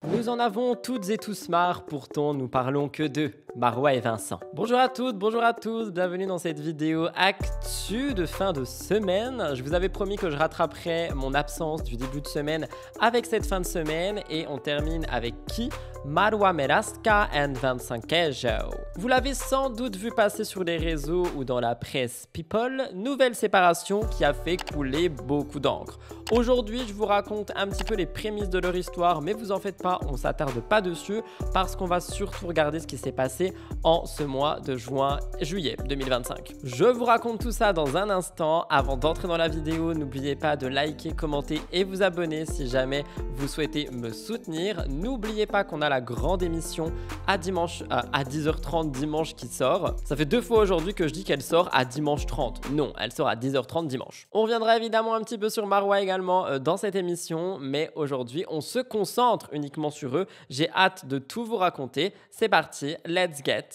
Nous en avons toutes et tous marre, pourtant nous parlons que d'eux, Marois et Vincent. Bonjour à toutes, bonjour à tous, bienvenue dans cette vidéo actu de fin de semaine. Je vous avais promis que je rattraperais mon absence du début de semaine avec cette fin de semaine et on termine avec qui? Marois Merasca et Vincent Queijo. Vous l'avez sans doute vu passer sur les réseaux ou dans la presse People, nouvelle séparation qui a fait couler beaucoup d'encre. Aujourd'hui, je vous raconte un petit peu les prémices de leur histoire, mais vous en faites pas, on s'attarde pas dessus parce qu'on va surtout regarder ce qui s'est passé en ce mois de juillet 2025. Je vous raconte tout ça dans un instant. Avant d'entrer dans la vidéo, n'oubliez pas de liker, commenter et vous abonner si jamais vous souhaitez me soutenir. N'oubliez pas qu'on a la grande émission à 10h30 dimanche qui sort. Ça fait 2 fois aujourd'hui que je dis qu'elle sort à dimanche 30. Non, elle sort à 10h30 dimanche. On reviendra évidemment un petit peu sur Marois également dans cette émission, mais aujourd'hui on se concentre uniquement sur eux. J'ai hâte de tout vous raconter. C'est parti, let's get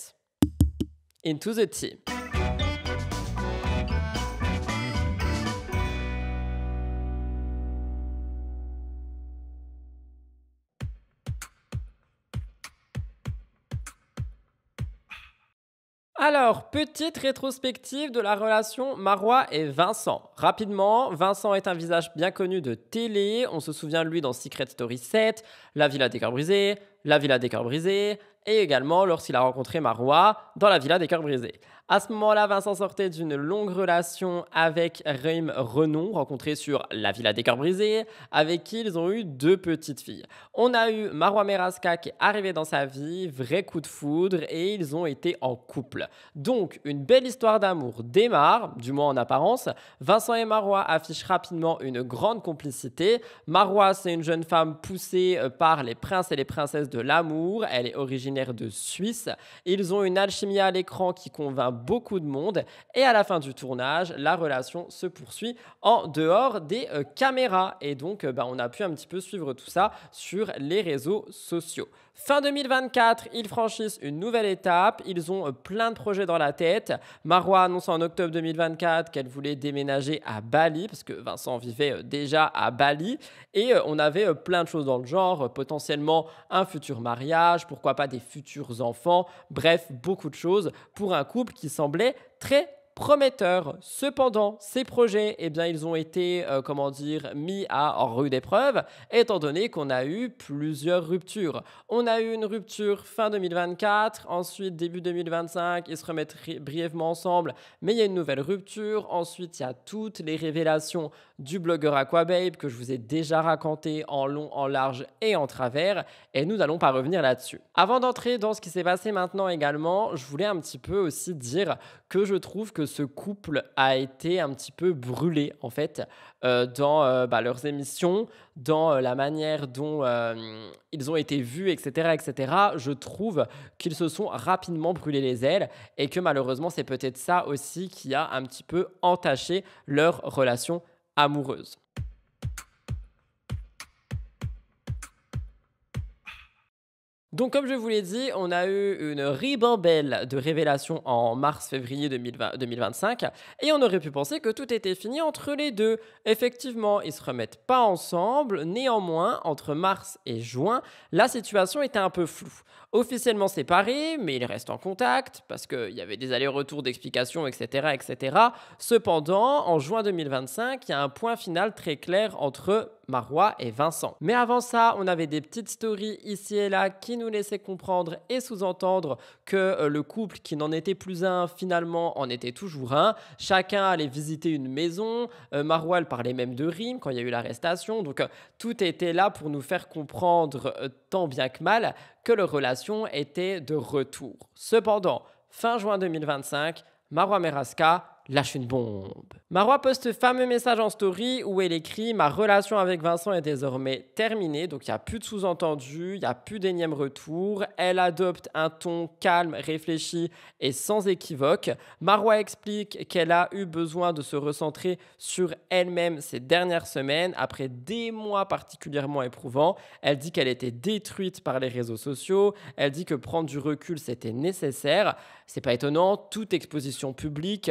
into the tea. Alors, petite rétrospective de la relation Marois et Vincent. Rapidement, Vincent est un visage bien connu de télé. On se souvient de lui dans Secret Story 7, La Villa des Cœurs Brisés, La Villa des Cœurs Brisés, et également lorsqu'il a rencontré Marois dans La Villa des Cœurs Brisés. À ce moment-là, Vincent sortait d'une longue relation avec Reim Renon, rencontré sur La Villa des Cœurs Brisés, avec qui ils ont eu 2 petites filles. On a eu Marois Merasca qui est arrivé dans sa vie, vrai coup de foudre, et ils ont été en couple. Donc, une belle histoire d'amour démarre, du moins en apparence. Vincent et Marois affichent rapidement une grande complicité. Marois, c'est une jeune femme poussée par les princes et les princesses de l'amour. Elle est originaire de Suisse. Ils ont une alchimie à l'écran qui convainc beaucoup de monde. Et à la fin du tournage, la relation se poursuit en dehors des caméras. Et donc, on a pu un petit peu suivre tout ça sur les réseaux sociaux. Fin 2024, ils franchissent une nouvelle étape. Ils ont plein de projets dans la tête. Marois annonce en octobre 2024 qu'elle voulait déménager à Bali parce que Vincent vivait déjà à Bali. Et on avait plein de choses dans le genre, potentiellement un futur mariage, pourquoi pas des futurs enfants. Bref, beaucoup de choses pour un couple qui semblait très prometteur. Cependant, ces projets, ils ont été, mis à rude épreuve, étant donné qu'on a eu plusieurs ruptures. On a eu une rupture fin 2024, ensuite début 2025, ils se remettent brièvement ensemble, mais il y a une nouvelle rupture. Ensuite, il y a toutes les révélations du blogueur Aquababe que je vous ai déjà raconté en long, en large et en travers, et nous n'allons pas revenir là-dessus. Avant d'entrer dans ce qui s'est passé maintenant également, je voulais un petit peu aussi dire que je trouve que ce couple a été un petit peu brûlé en fait dans leurs émissions, dans la manière dont ils ont été vus, etc., etc. Je trouve qu'ils se sont rapidement brûlés les ailes et que malheureusement c'est peut-être ça aussi qui a un petit peu entaché leur relation amoureuse. Donc comme je vous l'ai dit, on a eu une ribambelle de révélations en mars-février 2025 et on aurait pu penser que tout était fini entre les deux. Effectivement, ils ne se remettent pas ensemble. Néanmoins, entre mars et juin, la situation était un peu floue. Officiellement séparés, mais ils restent en contact parce qu'il y avait des allers-retours d'explications, etc., etc. Cependant, en juin 2025, il y a un point final très clair entre Marois et Vincent. Mais avant ça, on avait des petites stories ici et là qui nous laissaient comprendre et sous-entendre que le couple qui n'en était plus un, finalement, en était toujours un. Chacun allait visiter une maison. Marois, elle parlait même de Rime quand il y a eu l'arrestation. Donc, tout était là pour nous faire comprendre, tant bien que mal, que leur relation était de retour. Cependant, fin juin 2025, Marois Merasca lâche une bombe. Marois poste ce fameux message en story où elle écrit « Ma relation avec Vincent est désormais terminée », donc il n'y a plus de sous-entendu, il n'y a plus d'énième retour. Elle adopte un ton calme, réfléchi et sans équivoque. Marois explique qu'elle a eu besoin de se recentrer sur elle-même ces dernières semaines, après des mois particulièrement éprouvants. Elle dit qu'elle était détruite par les réseaux sociaux, elle dit que prendre du recul c'était nécessaire. C'est pas étonnant, toute exposition publique,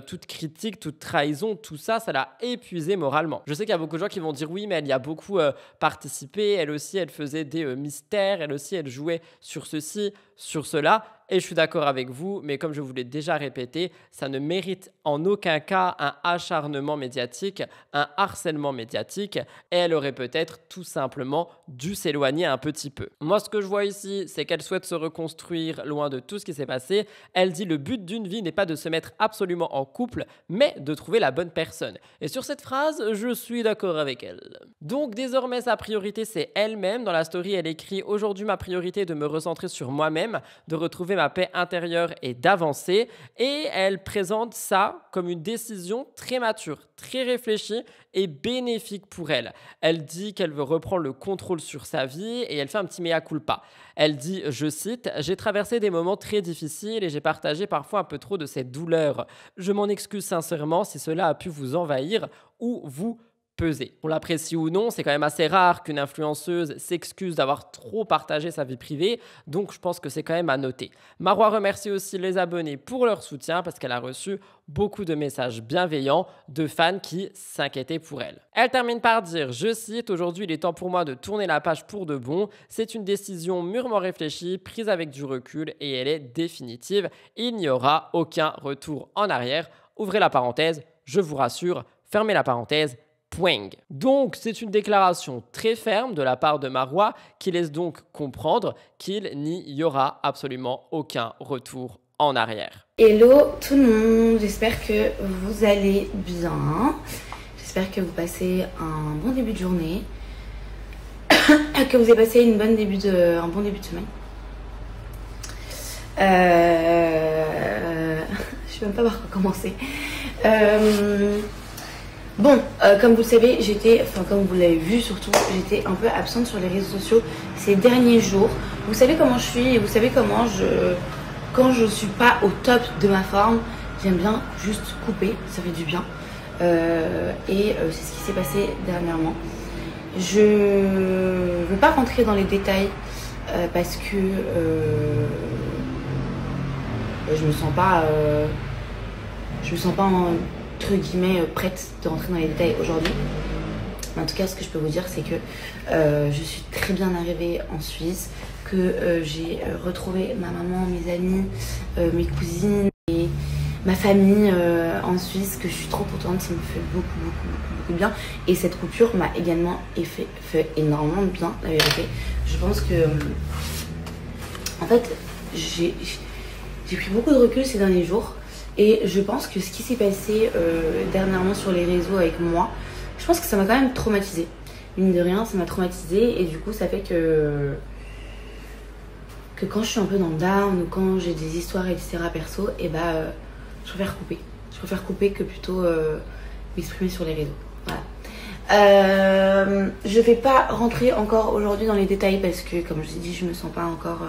toute critique, toute trahison, tout ça, ça l'a épuisée moralement. Je sais qu'il y a beaucoup de gens qui vont dire oui, mais elle y a beaucoup participé, elle aussi, elle faisait des mystères, elle aussi, elle jouait sur ceci, sur cela. Et je suis d'accord avec vous, mais comme je vous l'ai déjà répété, ça ne mérite en aucun cas un acharnement médiatique, un harcèlement médiatique, et elle aurait peut-être tout simplement dû s'éloigner un petit peu. Moi, ce que je vois ici, c'est qu'elle souhaite se reconstruire loin de tout ce qui s'est passé. Elle dit le but d'une vie n'est pas de se mettre absolument en couple, mais de trouver la bonne personne. Et sur cette phrase, je suis d'accord avec elle. Donc désormais, sa priorité, c'est elle-même. Dans la story, elle écrit « Aujourd'hui, ma priorité est de me recentrer sur moi-même, de retrouver ma paix intérieure et d'avancer ». Et elle présente ça comme une décision très mature, très réfléchie et bénéfique pour elle. Elle dit qu'elle veut reprendre le contrôle sur sa vie et elle fait un petit mea culpa. Elle dit, je cite, « J'ai traversé des moments très difficiles et j'ai partagé parfois un peu trop de cette douleur. Je m'en excuse sincèrement si cela a pu vous envahir ou vous peser. » On l'apprécie ou non, c'est quand même assez rare qu'une influenceuse s'excuse d'avoir trop partagé sa vie privée, donc je pense que c'est quand même à noter. Marois remercie aussi les abonnés pour leur soutien parce qu'elle a reçu beaucoup de messages bienveillants de fans qui s'inquiétaient pour elle. Elle termine par dire, je cite, « Aujourd'hui, il est temps pour moi de tourner la page pour de bon. C'est une décision mûrement réfléchie, prise avec du recul et elle est définitive. Il n'y aura aucun retour en arrière. » Ouvrez la parenthèse, je vous rassure, fermez la parenthèse. Point. Donc, c'est une déclaration très ferme de la part de Marois qui laisse donc comprendre qu'il n'y aura absolument aucun retour en arrière. Hello tout le monde, j'espère que vous allez bien. J'espère que vous passez un bon début de journée, que vous avez passé un bon début de semaine. Je sais même pas par quoi commencer. Bon, comme vous le savez, comme vous l'avez vu surtout, j'étais un peu absente sur les réseaux sociaux ces derniers jours. Vous savez comment je suis et vous savez comment quand je suis pas au top de ma forme, j'aime bien juste couper, ça fait du bien. C'est ce qui s'est passé dernièrement. Je ne veux pas rentrer dans les détails parce que je me sens pas entre guillemets prête de rentrer dans les détails aujourd'hui. En tout cas, ce que je peux vous dire, c'est que je suis très bien arrivée en Suisse, que j'ai retrouvé ma maman, mes amis, mes cousines et ma famille en Suisse, que je suis trop contente, ça me fait beaucoup bien. Et cette coupure m'a également fait énormément de bien, la vérité. Je pense que, en fait, j'ai pris beaucoup de recul ces derniers jours. Et je pense que ce qui s'est passé dernièrement sur les réseaux avec moi, je pense que ça m'a quand même traumatisée. Mine de rien, ça m'a traumatisée et du coup, ça fait que quand je suis un peu dans le down ou quand j'ai des histoires, etc. perso, je préfère couper. Je préfère couper que plutôt m'exprimer sur les réseaux. Voilà. Je vais pas rentrer encore aujourd'hui dans les détails parce que, comme je vous ai dit, je me sens pas encore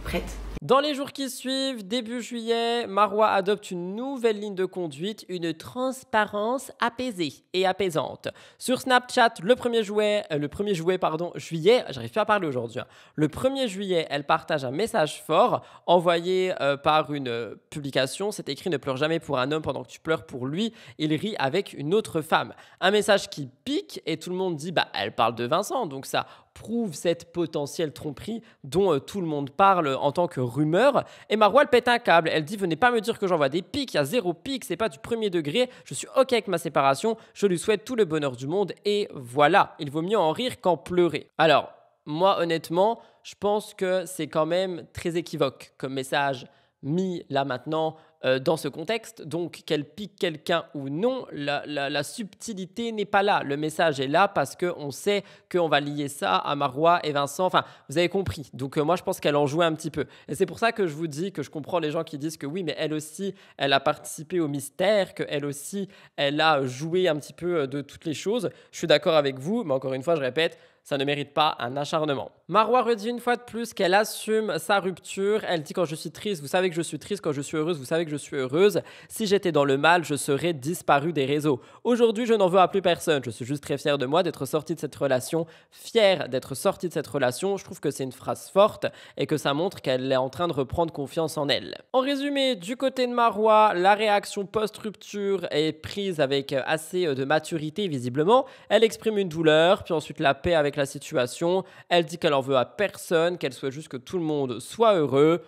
prête. Dans les jours qui suivent, début juillet, Marois adopte une nouvelle ligne de conduite, une transparence apaisée et apaisante. Sur Snapchat, le 1er juillet, j'arrive plus à parler aujourd'hui. Le 1er juillet, elle partage un message fort envoyé par une publication. C'est écrit « Ne pleure jamais pour un homme pendant que tu pleures pour lui. Il rit avec une autre femme ». Un message qui pique et tout le monde dit « elle parle de Vincent ». Donc ça prouve cette potentielle tromperie dont tout le monde parle en tant que rumeur. Et Marois, elle pète un câble. Elle dit « Venez pas me dire que j'envoie des pics, il y a 0 pic, c'est pas du premier degré. Je suis OK avec ma séparation, je lui souhaite tout le bonheur du monde. » Et voilà, il vaut mieux en rire qu'en pleurer. Alors, moi, honnêtement, je pense que c'est quand même très équivoque comme message mis là maintenant dans ce contexte. Donc, qu'elle pique quelqu'un ou non, la subtilité n'est pas là. Le message est là parce qu'on sait qu'on va lier ça à Marois et Vincent. Enfin, vous avez compris. Donc, moi, je pense qu'elle en jouait un petit peu. Et c'est pour ça que je vous dis que je comprends les gens qui disent que oui, mais elle aussi, elle a participé au mystère, qu'elle aussi, elle a joué un petit peu de toutes les choses. Je suis d'accord avec vous, mais encore une fois, je répète, ça ne mérite pas un acharnement. Marois redit une fois de plus qu'elle assume sa rupture. Elle dit « Quand je suis triste, vous savez que je suis triste. Quand je suis heureuse, vous savez que je suis heureuse. Si j'étais dans le mal, je serais disparue des réseaux. Aujourd'hui, je n'en veux à plus personne. Je suis juste très fière de moi d'être sortie de cette relation. Fière d'être sortie de cette relation. Je trouve que c'est une phrase forte et que ça montre qu'elle est en train de reprendre confiance en elle. En résumé, du côté de Marois, la réaction post-rupture est prise avec assez de maturité visiblement. Elle exprime une douleur, puis ensuite la paix avec la situation. Elle dit qu'elle en veut à personne, qu'elle souhaite juste que tout le monde soit heureux.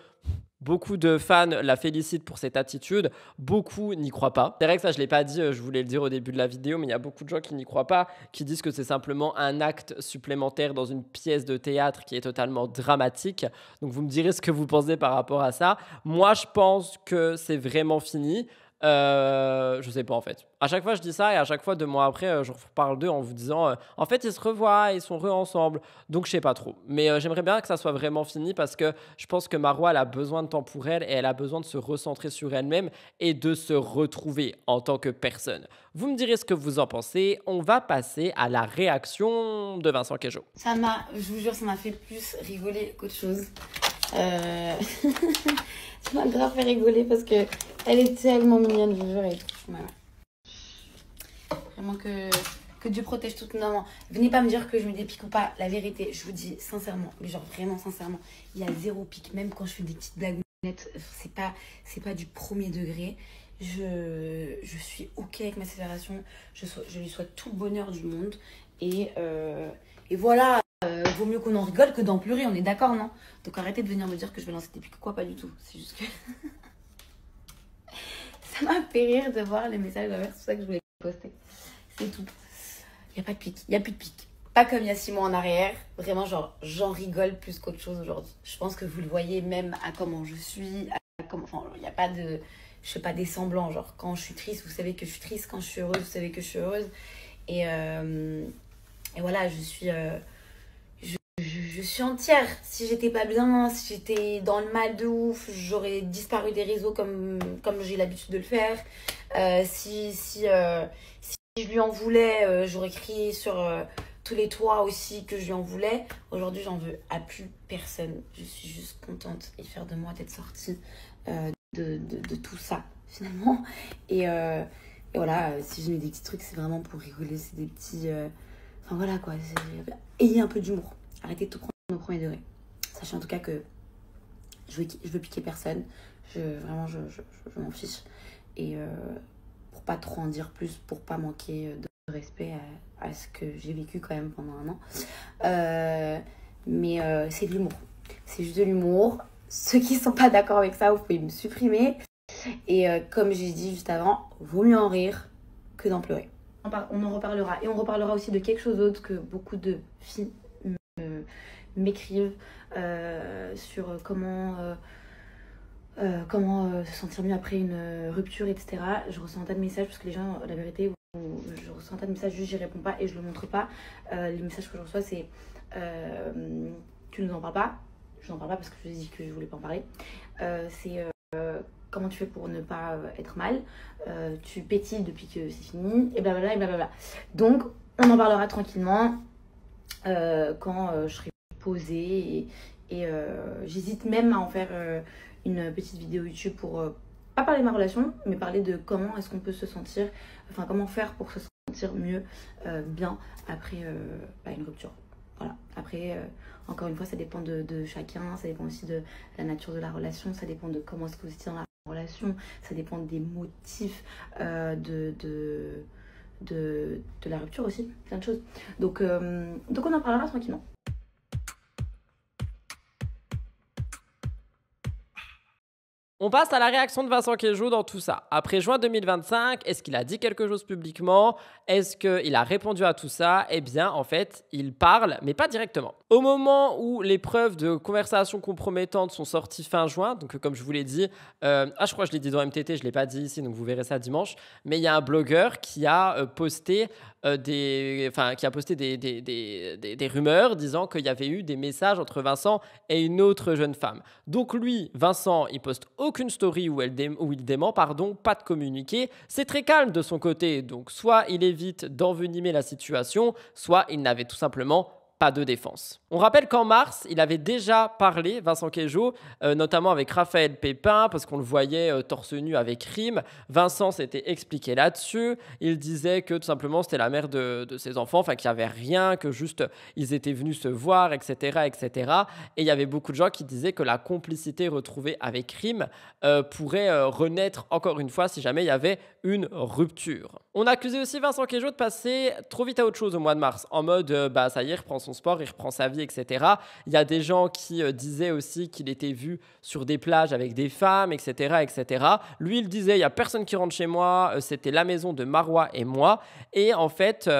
Beaucoup de fans la félicitent pour cette attitude, beaucoup n'y croient pas. C'est vrai que ça je ne l'ai pas dit, je voulais le dire au début de la vidéo, mais il y a beaucoup de gens qui n'y croient pas, qui disent que c'est simplement un acte supplémentaire dans une pièce de théâtre qui est totalement dramatique. Donc vous me direz ce que vous pensez par rapport à ça. Moi je pense que c'est vraiment fini. Je sais pas en fait. À chaque fois je dis ça et à chaque fois 2 mois après je reparle d'eux en vous disant en fait ils se revoient, ils sont ensemble. Donc je sais pas trop. Mais j'aimerais bien que ça soit vraiment fini parce que je pense que Marois elle a besoin de temps pour elle et elle a besoin de se recentrer sur elle-même et de se retrouver en tant que personne. Vous me direz ce que vous en pensez. On va passer à la réaction de Vincent Queijo. Je vous jure, ça m'a fait plus rigoler qu'autre chose. Ça m'a grave fait rigoler parce que elle est tellement mignonne, je vous jure. Voilà. Vraiment que Dieu protège toute maman. Venez pas me dire que je me dépique ou pas. La vérité, je vous dis sincèrement, mais genre vraiment sincèrement, il y a 0 pique. Même quand je fais des petites blagounettes, c'est pas du premier degré. Je suis ok avec ma séparation. Je lui souhaite tout le bonheur du monde. Et voilà. Vaut mieux qu'on en rigole que d'en pleurer, on est d'accord, non? Donc arrêtez de venir me dire que je vais lancer des pics ou quoi, pas du tout. C'est juste que ça m'a fait rire de voir les messages de ma mère, c'est pour ça que je voulais poster. C'est tout. Il n'y a pas de pic, il n'y a plus de pic. Pas comme il y a 6 mois en arrière. Vraiment, genre, j'en rigole plus qu'autre chose aujourd'hui. Je pense que vous le voyez même à comment je suis, enfin, il n'y a pas de... Je fais pas des semblants, genre, quand je suis triste, vous savez que je suis triste. Quand je suis heureuse, vous savez que je suis heureuse. Et voilà, je suis entière. Si j'étais pas bien, si j'étais dans le mal de ouf, j'aurais disparu des réseaux comme j'ai l'habitude de le faire. Si je lui en voulais, j'aurais crié sur tous les toits aussi que je lui en voulais. Aujourd'hui, j'en veux à plus personne. Je suis juste contente et fière de moi d'être sortie de tout ça, finalement. Et voilà, si je mets des petits trucs, c'est vraiment pour rigoler. C'est des petits... Enfin voilà quoi. Ayez un peu d'humour. Arrêtez de tout prendre au premier degré. Sachez en tout cas que je veux piquer personne. Vraiment, je m'en fiche. Et pour pas trop en dire plus, pour pas manquer de respect à ce que j'ai vécu quand même pendant 1 an. Mais c'est de l'humour. C'est juste de l'humour. Ceux qui sont pas d'accord avec ça, vous pouvez me supprimer. Et comme j'ai dit juste avant, vaut mieux en rire que d'en pleurer. On en reparlera. Et on reparlera aussi de quelque chose d'autre que beaucoup de filles m'écrivent sur comment se sentir mieux après une rupture, etc. Je reçois un tas de messages parce que les gens, la vérité, je reçois un tas de messages, juste j'y réponds pas et je le montre pas. Les messages que je reçois, c'est tu nous en parles pas. Je n'en parle pas parce que je vous ai dit que je voulais pas en parler. C'est comment tu fais pour ne pas être mal, tu pétilles depuis que c'est fini, et blablabla, et blablabla. Donc, on en parlera tranquillement quand je serai posée. Et j'hésite même à en faire une petite vidéo YouTube pour pas parler de ma relation, mais parler de comment est-ce qu'on peut se sentir, enfin comment faire pour se sentir mieux, bien après une rupture. Voilà. Après, encore une fois, ça dépend de chacun, ça dépend aussi de la nature de la relation, ça dépend de comment est-ce que vous étiez dans la relation, ça dépend des motifs de la rupture aussi, plein de choses. Donc on en parlera tranquillement. On passe à la réaction de Vincent Queijo dans tout ça. Après juin 2025, est-ce qu'il a dit quelque chose publiquement? Est-ce qu'il a répondu à tout ça? Eh bien, en fait, il parle, mais pas directement. Au moment où les preuves de conversations compromettantes sont sorties fin juin, donc comme je vous l'ai dit, je crois que je l'ai dit dans MTT, je ne l'ai pas dit ici, donc vous verrez ça dimanche, mais il y a un blogueur qui a posté des rumeurs disant qu'il y avait eu des messages entre Vincent et une autre jeune femme. Donc lui, Vincent, il poste aucune story où il dément, pas de communiqué. C'est très calme de son côté, donc soit il évite d'envenimer la situation, soit il n'avait tout simplement pas de défense. On rappelle qu'en mars, il avait déjà parlé, Vincent Queijo, notamment avec Raphaël Pépin, parce qu'on le voyait torse nu avec Rim. Vincent s'était expliqué là-dessus. Il disait que tout simplement c'était la mère de ses enfants, enfin qu'il n'y avait rien, que juste ils étaient venus se voir, etc., etc. Et il y avait beaucoup de gens qui disaient que la complicité retrouvée avec Rim pourrait renaître encore une fois si jamais il y avait une rupture. On accusait aussi Vincent Queijo de passer trop vite à autre chose au mois de mars, en mode ça y est, il reprend son sport, il reprend sa vie, etc. Il y a des gens qui disaient aussi qu'il était vu sur des plages avec des femmes, etc., etc. Lui, il disait, il n'y a personne qui rentre chez moi, c'était la maison de Marois et moi. Et en fait,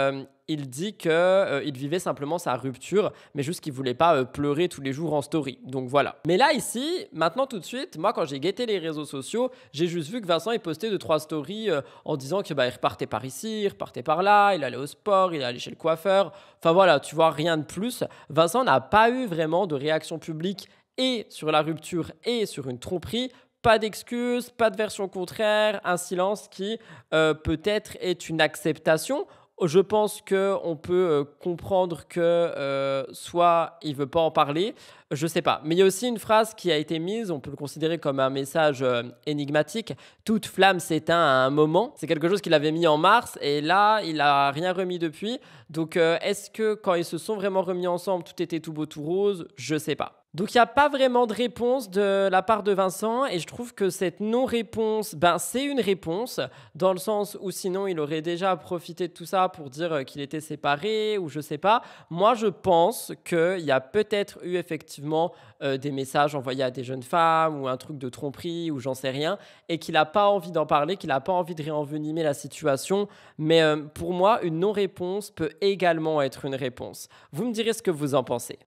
il dit qu'il vivait simplement sa rupture, mais juste qu'il ne voulait pas pleurer tous les jours en story. Donc voilà. Mais là, ici, maintenant tout de suite, moi, quand j'ai guetté les réseaux sociaux, j'ai juste vu que Vincent, il postait 2-3 stories en disant qu'il repartait par ici, il repartait par là, il allait au sport, il allait chez le coiffeur. Enfin voilà, tu vois, rien de plus. Vincent n'a pas eu vraiment de réaction publique et sur la rupture et sur une tromperie. Pas d'excuses, pas de version contraire, un silence qui peut-être est une acceptation. Je pense qu'on peut comprendre que soit il ne veut pas en parler, je ne sais pas. Mais il y a aussi une phrase qui a été mise, on peut le considérer comme un message énigmatique. Toute flamme s'éteint à un moment. C'est quelque chose qu'il avait mis en mars et là, il n'a rien remis depuis. Donc, est-ce que quand ils se sont vraiment remis ensemble, tout était tout beau, tout rose? Je ne sais pas. Donc, il n'y a pas vraiment de réponse de la part de Vincent et je trouve que cette non-réponse, c'est une réponse dans le sens où sinon, il aurait déjà profité de tout ça pour dire qu'il était séparé ou je ne sais pas. Moi, je pense qu'il y a peut-être eu effectivement des messages envoyés à des jeunes femmes ou un truc de tromperie ou j'en sais rien et qu'il n'a pas envie d'en parler, qu'il n'a pas envie de réenvenimer la situation. Mais pour moi, une non-réponse peut également être une réponse. Vous me direz ce que vous en pensez.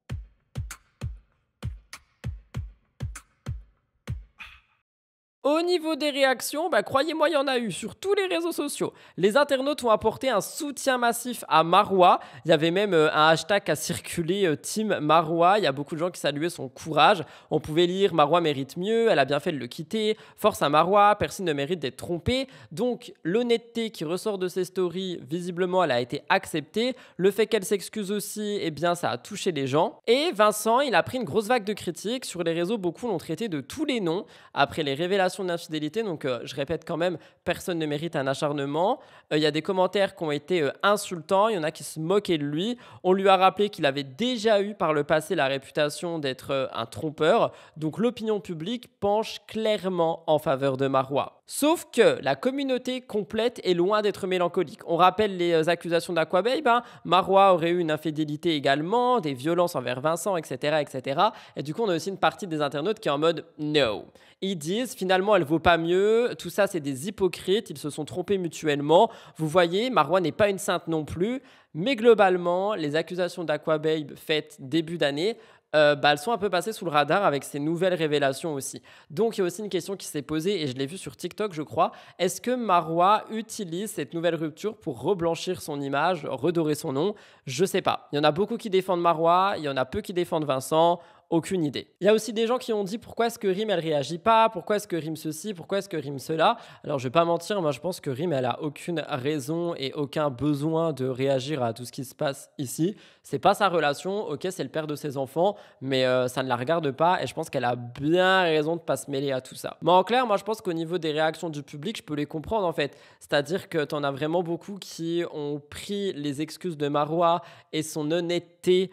Au niveau des réactions, croyez-moi, il y en a eu sur tous les réseaux sociaux. Les internautes ont apporté un soutien massif à Marois. Il y avait même un hashtag qui a circulé, Team Marois. Il y a beaucoup de gens qui saluaient son courage. On pouvait lire « Marois mérite mieux, elle a bien fait de le quitter. Force à Marois, personne ne mérite d'être trompé. » Donc, l'honnêteté qui ressort de ces stories, visiblement, elle a été acceptée. Le fait qu'elle s'excuse aussi, ça a touché les gens. Et Vincent, il a pris une grosse vague de critiques. Sur les réseaux, beaucoup l'ont traité de tous les noms après les révélations d'infidélité, donc je répète quand même, personne ne mérite un acharnement. Il y a des commentaires qui ont été insultants, il y en a qui se moquaient de lui. On lui a rappelé qu'il avait déjà eu par le passé la réputation d'être un trompeur, donc l'opinion publique penche clairement en faveur de Marois. Sauf que la communauté complète est loin d'être mélancolique. On rappelle les accusations d'Aquababe, Marois aurait eu une infidélité également, des violences envers Vincent, etc., etc. Et du coup, on a aussi une partie des internautes qui est en mode « no ». Ils disent finalement elle vaut pas mieux, tout ça c'est des hypocrites, ils se sont trompés mutuellement. Vous voyez, Marois n'est pas une sainte non plus, mais globalement, les accusations d'Aquababe faites début d'année, elles sont un peu passées sous le radar avec ces nouvelles révélations aussi. Donc il y a aussi une question qui s'est posée, et je l'ai vue sur TikTok je crois, est-ce que Marois utilise cette nouvelle rupture pour reblanchir son image, redorer son nom? Je sais pas. Il y en a beaucoup qui défendent Marois, il y en a peu qui défendent Vincent. Aucune idée. Il y a aussi des gens qui ont dit pourquoi est-ce que Rim elle réagit pas, pourquoi est-ce que Rim ceci, pourquoi est-ce que Rim cela. Alors je vais pas mentir, moi je pense que Rim elle a aucune raison et aucun besoin de réagir à tout ce qui se passe ici. C'est pas sa relation, ok c'est le père de ses enfants, mais ça ne la regarde pas et je pense qu'elle a bien raison de pas se mêler à tout ça. Mais en clair, moi je pense qu'au niveau des réactions du public, je peux les comprendre en fait. C'est-à-dire que t'en as vraiment beaucoup qui ont pris les excuses de Marois et son honnêteté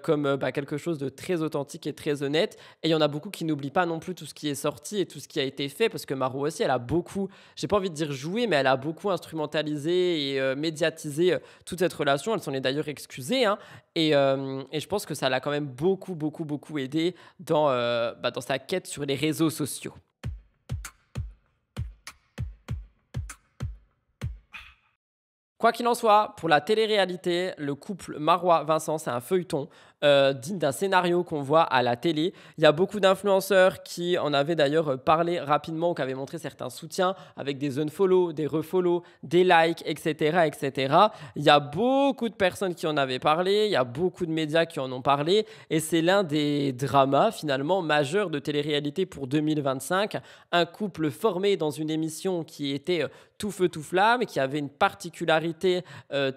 comme quelque chose de très authentique et très honnête. Et il y en a beaucoup qui n'oublient pas non plus tout ce qui est sorti et tout ce qui a été fait, parce que Marois aussi, elle a beaucoup, j'ai pas envie de dire joué, mais elle a beaucoup instrumentalisé et médiatisé toute cette relation. Elle s'en est d'ailleurs excusée. Et je pense que ça l'a quand même beaucoup aidé dans sa quête sur les réseaux sociaux. Quoi qu'il en soit, pour la télé-réalité, le couple Marois-Vincent, c'est un feuilleton. digne d'un scénario qu'on voit à la télé. Il y a beaucoup d'influenceurs qui en avaient d'ailleurs parlé rapidement, qui avaient montré certains soutiens avec des unfollow, des refollow, des likes, etc., etc. Il y a beaucoup de personnes qui en avaient parlé, il y a beaucoup de médias qui en ont parlé et c'est l'un des dramas finalement majeurs de télé-réalité pour 2025. Un couple formé dans une émission qui était tout feu tout flamme et qui avait une particularité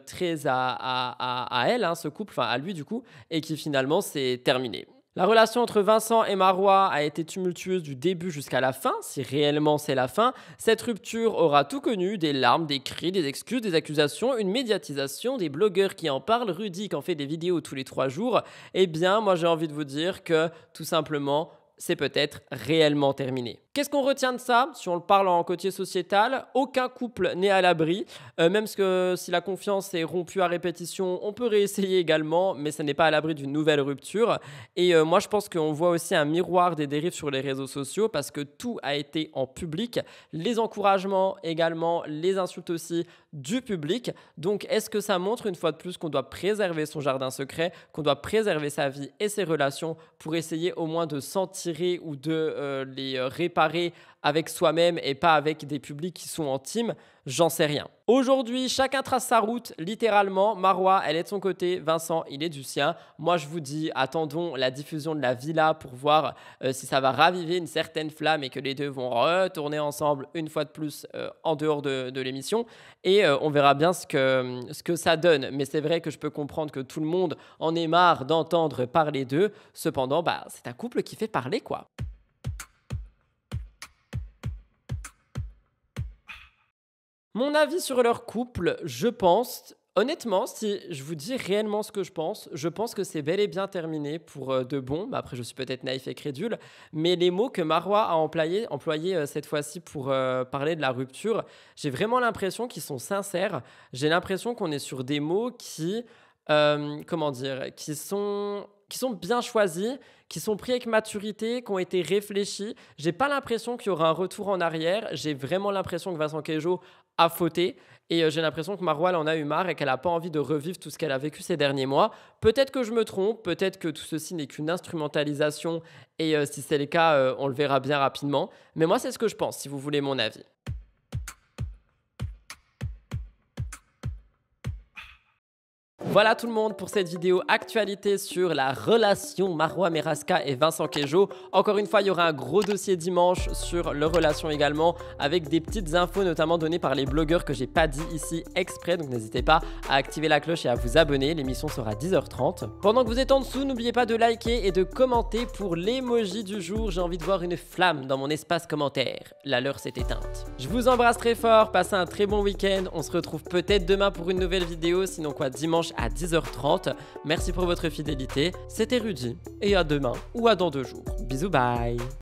très à elle, hein, ce couple, enfin à lui du coup, et qui finalement s'est terminé. La relation entre Vincent et Marois a été tumultueuse du début jusqu'à la fin, si réellement c'est la fin. Cette rupture aura tout connu, des larmes, des cris, des excuses, des accusations, une médiatisation, des blogueurs qui en parlent, Rudy qui en fait des vidéos tous les 3 jours. Eh bien, moi j'ai envie de vous dire que tout simplement, c'est peut-être réellement terminé. Qu'est-ce qu'on retient de ça? Si on le parle en côté sociétal, aucun couple n'est à l'abri. Même si la confiance est rompue à répétition, on peut réessayer également, mais ça n'est pas à l'abri d'une nouvelle rupture. Et moi, je pense qu'on voit aussi un miroir des dérives sur les réseaux sociaux parce que tout a été en public. Les encouragements également, les insultes aussi du public. Donc, est-ce que ça montre une fois de plus qu'on doit préserver son jardin secret, qu'on doit préserver sa vie et ses relations pour essayer au moins de s'en tirer ou de les réparer avec soi-même et pas avec des publics qui sont intimes? J'en sais rien. Aujourd'hui, chacun trace sa route, littéralement. Marois, elle est de son côté, Vincent, il est du sien. Moi, je vous dis, attendons la diffusion de la villa pour voir si ça va raviver une certaine flamme et que les deux vont retourner ensemble une fois de plus en dehors de l'émission. Et on verra bien ce que ça donne. Mais c'est vrai que je peux comprendre que tout le monde en ait marre d'entendre parler d'eux. Cependant, c'est un couple qui fait parler, quoi. Mon avis sur leur couple, je pense, honnêtement, si je vous dis réellement ce que je pense que c'est bel et bien terminé pour de bon. Après, je suis peut-être naïf et crédule, mais les mots que Marois a employés cette fois-ci pour parler de la rupture, j'ai vraiment l'impression qu'ils sont sincères. J'ai l'impression qu'on est sur des mots qui, qui sont bien choisis, qui sont pris avec maturité, qui ont été réfléchis. J'ai pas l'impression qu'il y aura un retour en arrière. J'ai vraiment l'impression que Vincent Queijo a fauté et j'ai l'impression que Marois en a eu marre et qu'elle n'a pas envie de revivre tout ce qu'elle a vécu ces derniers mois. Peut-être que je me trompe, peut-être que tout ceci n'est qu'une instrumentalisation et si c'est le cas, on le verra bien rapidement. Mais moi, c'est ce que je pense, si vous voulez mon avis. Voilà tout le monde pour cette vidéo actualité sur la relation Marois Merasca et Vincent Queijo. Encore une fois, il y aura un gros dossier dimanche sur leur relation également avec des petites infos notamment données par les blogueurs que j'ai pas dit ici exprès. Donc n'hésitez pas à activer la cloche et à vous abonner. L'émission sera à 10h30. Pendant que vous êtes en dessous, n'oubliez pas de liker et de commenter pour l'emoji du jour. J'ai envie de voir une flamme dans mon espace commentaire. La leur s'est éteinte. Je vous embrasse très fort. Passez un très bon week-end. On se retrouve peut-être demain pour une nouvelle vidéo. Sinon quoi, dimanche à 10h30. Merci pour votre fidélité. C'était Rudy et à demain ou à dans 2 jours. Bisous, bye.